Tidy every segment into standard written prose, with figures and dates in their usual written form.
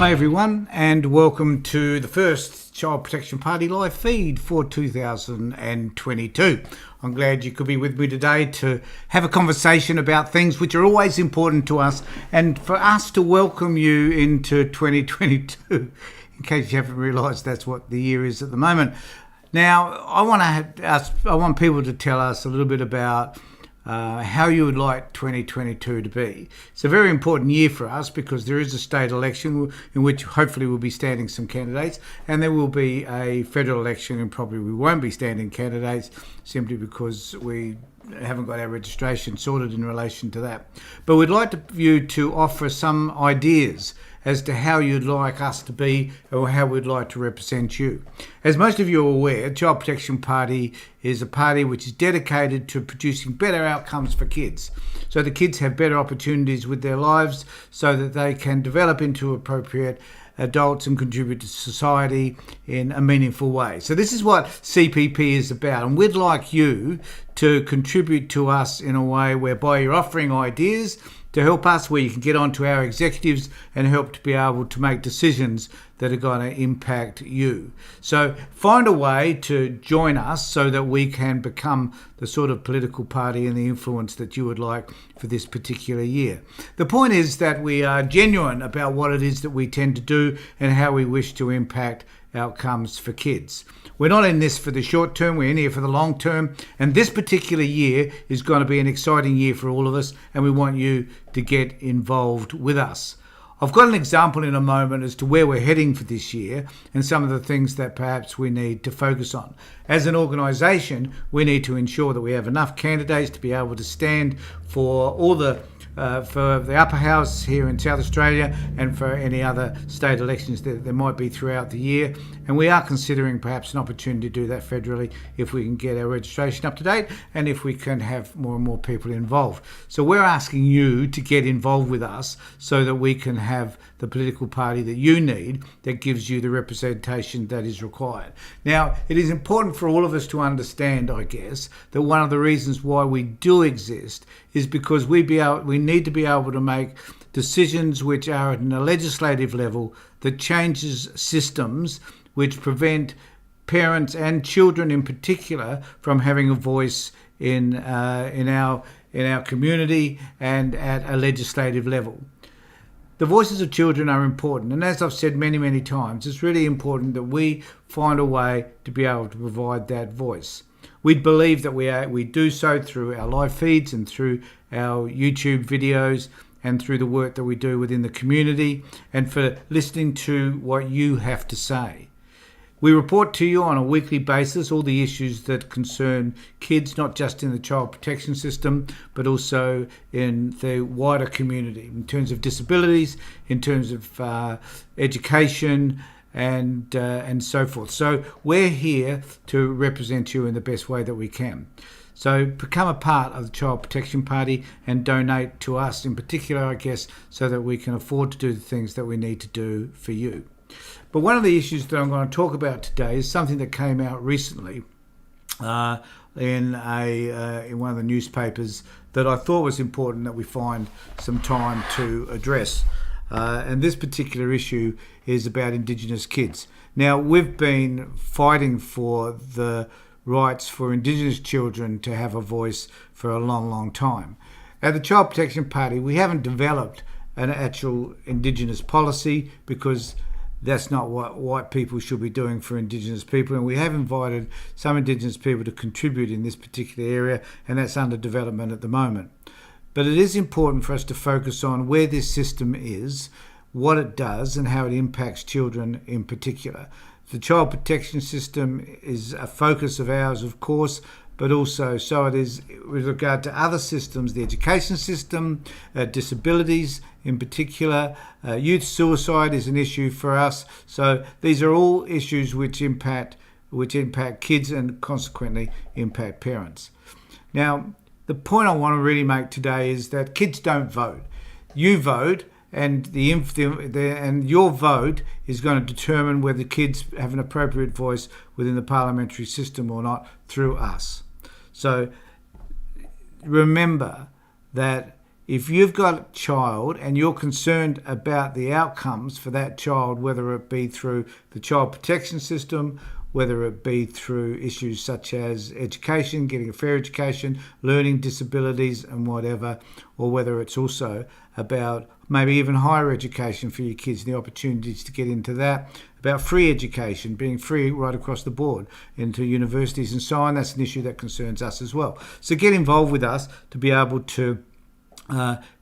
Hi everyone, and welcome to the first Child Protection Party live feed for 2022. I'm glad you could be with me today to have a conversation about things which are always important to us, and for us to welcome you into 2022, in case you haven't realised that's what the year is at the moment. Now, I want people to tell us a little bit about how you would like 2022 to be. It's a very important year for us because there is a state election in which hopefully we'll be standing some candidates, and there will be a federal election and probably we won't be standing candidates simply because we haven't got our registration sorted in relation to that. But we'd like you to offer some ideas as to how you'd like us to be or how we'd like to represent you. As most of you are aware, Child Protection Party is a party which is dedicated to producing better outcomes for kids. So the kids have better opportunities with their lives so that they can develop into appropriate adults and contribute to society in a meaningful way. So this is what CPP is about, and we'd like you to contribute to us in a way whereby you're offering ideas to help us, where you can get onto our executives and help to be able to make decisions that are going to impact you. So find a way to join us so that we can become the sort of political party and the influence that you would like for this particular year. The point is that we are genuine about what it is that we tend to do and how we wish to impact outcomes for kids. We're not in this for the short term, we're in here for the long term, and this particular year is going to be an exciting year for all of us, and we want you to get involved with us. I've got an example in a moment as to where we're heading for this year and some of the things that perhaps we need to focus on. As an organisation, we need to ensure that we have enough candidates to be able to stand for all the for the upper house here in South Australia and for any other state elections that there might be throughout the year. And we are considering perhaps an opportunity to do that federally if we can get our registration up to date and if we can have more and more people involved. So we're asking you to get involved with us so that we can have the political party that you need that gives you the representation that is required. Now, it is important for all of us to understand, I guess, that one of the reasons why we do exist is because we need to be able to make decisions which are at a legislative level that changes systems which prevent parents and children in particular from having a voice in our community and at a legislative level. The voices of children are important, and as I've said many, many times, it's really important that we find a way to be able to provide that voice. We believe that we do so through our live feeds and through our YouTube videos and through the work that we do within the community and for listening to what you have to say. We report to you on a weekly basis all the issues that concern kids, not just in the child protection system, but also in the wider community, in terms of disabilities, in terms of education, and so forth. So we're here to represent you in the best way that we can. So become a part of the Child Protection Party and donate to us in particular, I guess, so that we can afford to do the things that we need to do for you. But one of the issues that I'm going to talk about today is something that came out recently in one of the newspapers that I thought was important that we find some time to address. And this particular issue is about Indigenous kids. Now, we've been fighting for the rights for Indigenous children to have a voice for a long, long time. At the Child Protection Party, we haven't developed an actual Indigenous policy because that's not what white people should be doing for Indigenous people, and we have invited some Indigenous people to contribute in this particular area, and that's under development at the moment. But it is important for us to focus on where this system is, what it does, and how it impacts children in particular. The child protection system is a focus of ours, of course, but also so it is with regard to other systems, the education system, disabilities in particular. Youth suicide is an issue for us. So these are all issues which impact kids and consequently impact parents. Now, the point I want to really make today is that kids don't vote. You vote, and your vote is going to determine whether kids have an appropriate voice within the parliamentary system or not through us. So remember that if you've got a child and you're concerned about the outcomes for that child, whether it be through the child protection system, whether it be through issues such as education, getting a fair education, learning disabilities and whatever, or whether it's also about maybe even higher education for your kids, the opportunities to get into that, about free education, being free right across the board into universities and so on. That's an issue that concerns us as well. So get involved with us to be able to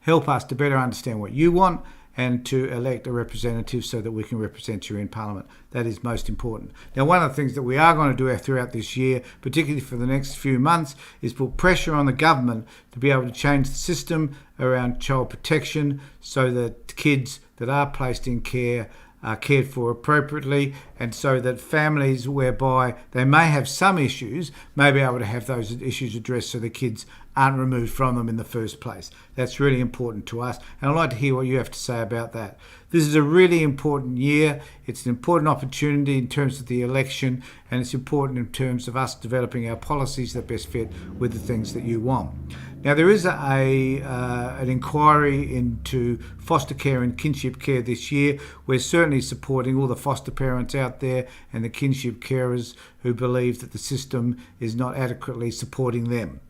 help us to better understand what you want and to elect a representative so that we can represent you in Parliament. That is most important. Now, one of the things that we are going to do throughout this year, particularly for the next few months, is put pressure on the government to be able to change the system around child protection so that kids that are placed in care are cared for appropriately, and so that families whereby they may have some issues may be able to have those issues addressed so the kids aren't removed from them in the first place. That's really important to us, and I'd like to hear what you have to say about that. This is a really important year. It's an important opportunity in terms of the election, and it's important in terms of us developing our policies that best fit with the things that you want. Now, there is an inquiry into foster care and kinship care this year. We're certainly supporting all the foster parents out there and the kinship carers who believe that the system is not adequately supporting them.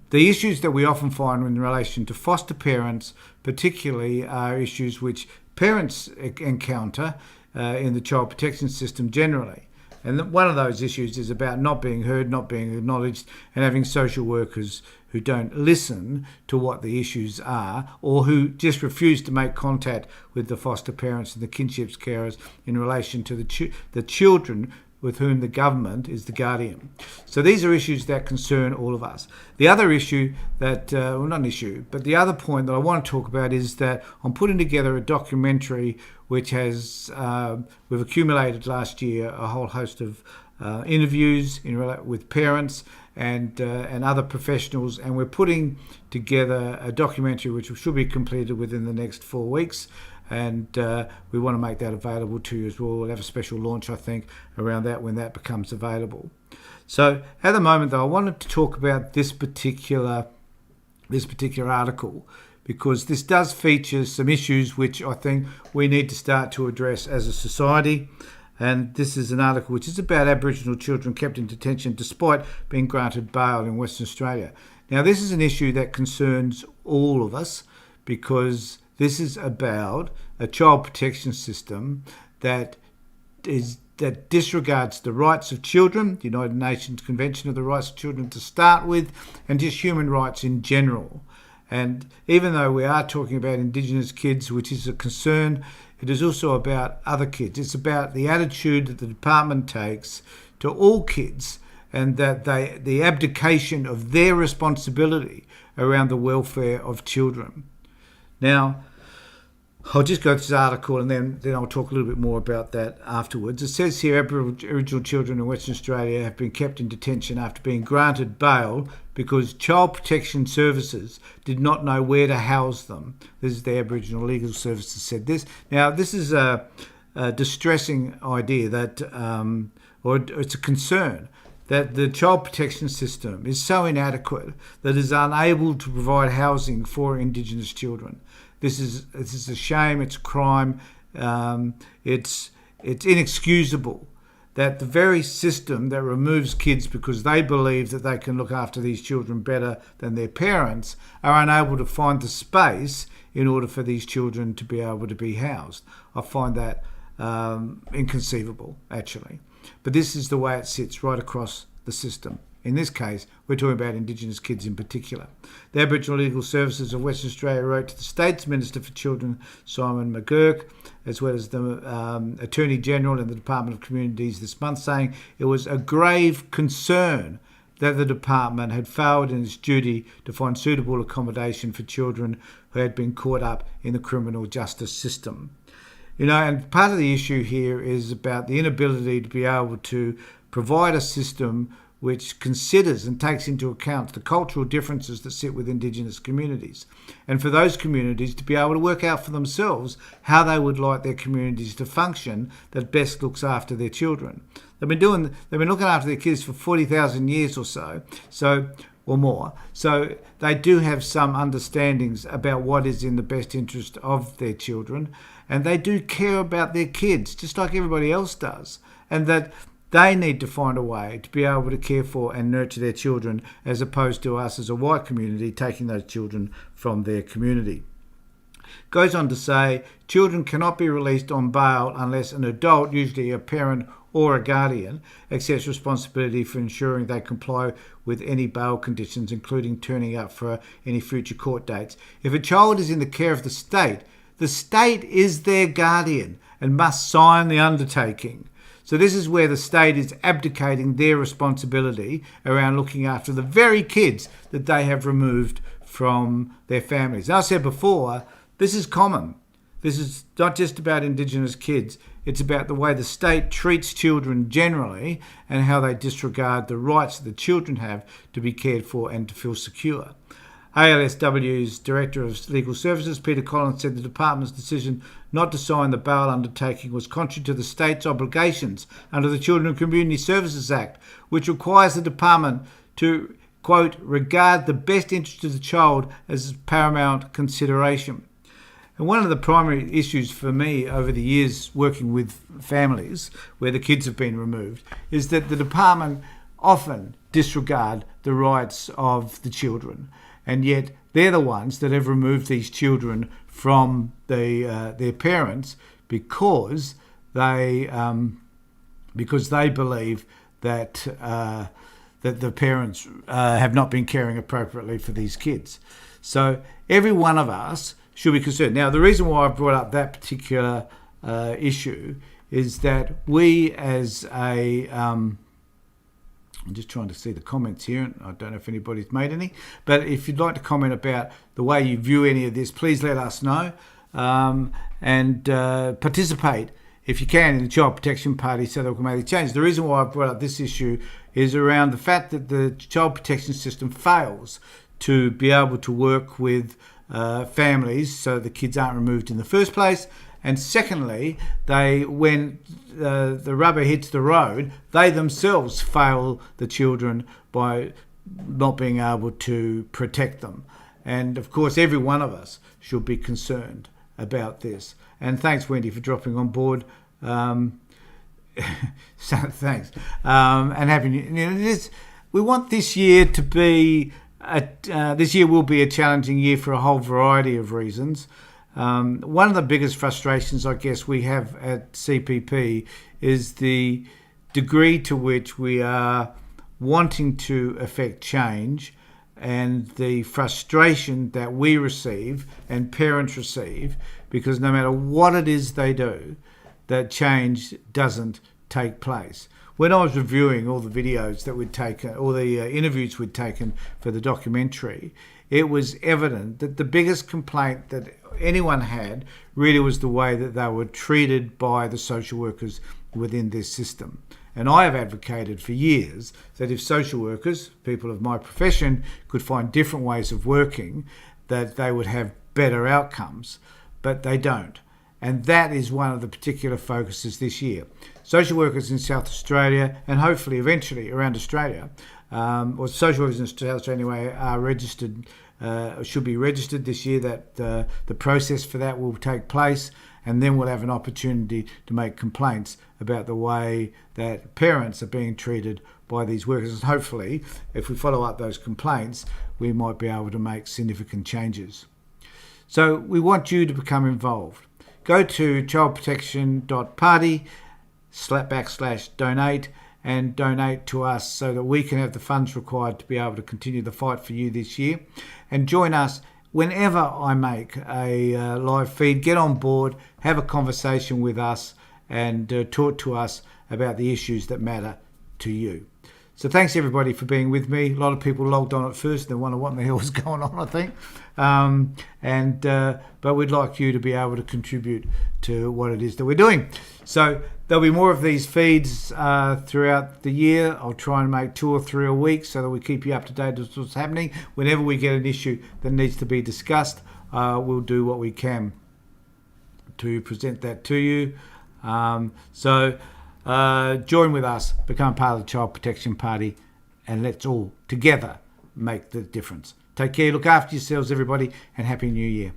The issues that we often find in relation to foster parents particularly are issues which parents encounter in the child protection system generally. And one of those issues is about not being heard, not being acknowledged, and having social workers who don't listen to what the issues are, or who just refuse to make contact with the foster parents and the kinship carers in relation to the children with whom the government is the guardian. So these are issues that concern all of us. The other issue that, well, not an issue, but the other point that I want to talk about is that I'm putting together a documentary which has, we've accumulated last year a whole host of interviews with parents and other professionals, and we're putting together a documentary which should be completed within the next 4 weeks. And we want to make that available to you as well. We'll have a special launch, I think, around that when that becomes available. So at the moment, though, I wanted to talk about this particular article because this does feature some issues which I think we need to start to address as a society. And this is an article which is about Aboriginal children kept in detention despite being granted bail in Western Australia. Now, this is an issue that concerns all of us because this is about a child protection system that disregards the rights of children, the United Nations Convention of the Rights of Children to start with, and just human rights in general. And even though we are talking about Indigenous kids, which is a concern, it is also about other kids. It's about the attitude that the department takes to all kids, and that the abdication of their responsibility around the welfare of children. Now, I'll just go to this article and then I'll talk a little bit more about that afterwards. It says here Aboriginal children in Western Australia have been kept in detention after being granted bail because Child Protection Services did not know where to house them. This is the Aboriginal Legal Services said this. Now, this is a distressing idea that, or it's a concern, that the child protection system is so inadequate that it is unable to provide housing for Indigenous children. This is a shame. It's a crime. It's inexcusable that the very system that removes kids because they believe that they can look after these children better than their parents are unable to find the space in order for these children to be able to be housed. I find that inconceivable, actually. But this is the way it sits right across the system. In this case, we're talking about Indigenous kids in particular. The Aboriginal Legal Services of Western Australia wrote to the State's Minister for Children, Simon McGurk, as well as the Attorney General and the Department of Communities this month, saying it was a grave concern that the department had failed in its duty to find suitable accommodation for children who had been caught up in the criminal justice system. You know, and part of the issue here is about the inability to be able to provide a system which considers and takes into account the cultural differences that sit with Indigenous communities, and for those communities to be able to work out for themselves how they would like their communities to function that best looks after their children. They've been looking after their kids for 40,000 years or so. So or more. So they do have some understandings about what is in the best interest of their children, and they do care about their kids just like everybody else does, and that they need to find a way to be able to care for and nurture their children, as opposed to us as a white community taking those children from their community. Goes on to say, children cannot be released on bail unless an adult, usually a parent or a guardian, accepts responsibility for ensuring they comply with any bail conditions, including turning up for any future court dates. If a child is in the care of the state is their guardian and must sign the undertaking. So this is where the state is abdicating their responsibility around looking after the very kids that they have removed from their families. As I said before, this is common. This is not just about Indigenous kids. It's about the way the state treats children generally and how they disregard the rights that the children have to be cared for and to feel secure. ALSW's Director of Legal Services, Peter Collins, said the department's decision not to sign the bail undertaking was contrary to the state's obligations under the Children and Community Services Act, which requires the department to, quote, regard the best interest of the child as paramount consideration. And one of the primary issues for me over the years working with families where the kids have been removed is that the department often disregard the rights of the children, and yet they're the ones that have removed these children from their parents because they believe that that the parents have not been caring appropriately for these kids. So every one of us should be concerned. Now, the reason why I brought up that particular issue is that we as a... I'm just trying to see the comments here. I don't know if anybody's made any. But if you'd like to comment about the way you view any of this, please let us know. And participate, if you can, in the Child Protection Party so that we can make the change. The reason why I brought up this issue is around the fact that the child protection system fails to be able to work with families so the kids aren't removed in the first place. And secondly, when the rubber hits the road, they themselves fail the children by not being able to protect them. And of course, every one of us should be concerned about this. And thanks, Wendy, for dropping on board. So thanks. And having we want this year to be this year will be a challenging year for a whole variety of reasons. One of the biggest frustrations, I guess, we have at CPP is the degree to which we are wanting to effect change, and the frustration that we receive and parents receive, because no matter what it is they do, that change doesn't take place. When I was reviewing all the videos that we'd taken, all the interviews we'd taken for the documentary, it was evident that the biggest complaint that anyone had really was the way that they were treated by the social workers within this system. And I have advocated for years that if social workers, people of my profession, could find different ways of working, that they would have better outcomes, but they don't. And that is one of the particular focuses this year. Social workers in South Australia, and hopefully eventually around Australia, or social workers in South Australia anyway, are registered, should be registered this year, that the process for that will take place, and then we'll have an opportunity to make complaints about the way that parents are being treated by these workers. And hopefully, if we follow up those complaints, we might be able to make significant changes. So we want you to become involved. Go to childprotection.party/donate and donate to us so that we can have the funds required to be able to continue the fight for you this year. And join us whenever I make a live feed. Get on board, have a conversation with us, and talk to us about the issues that matter to you. So thanks everybody for being with me. A lot of people logged on at first and they wonder what in the hell was going on, I think. But we'd like you to be able to contribute to what it is that we're doing. So there'll be more of these feeds throughout the year. I'll try and make 2 or 3 a week so that we keep you up to date with what's happening. Whenever we get an issue that needs to be discussed, we'll do what we can to present that to you. Join with us, become part of the Child Protection Party, and let's all together make the difference. Take care, look after yourselves, everybody, and Happy New Year.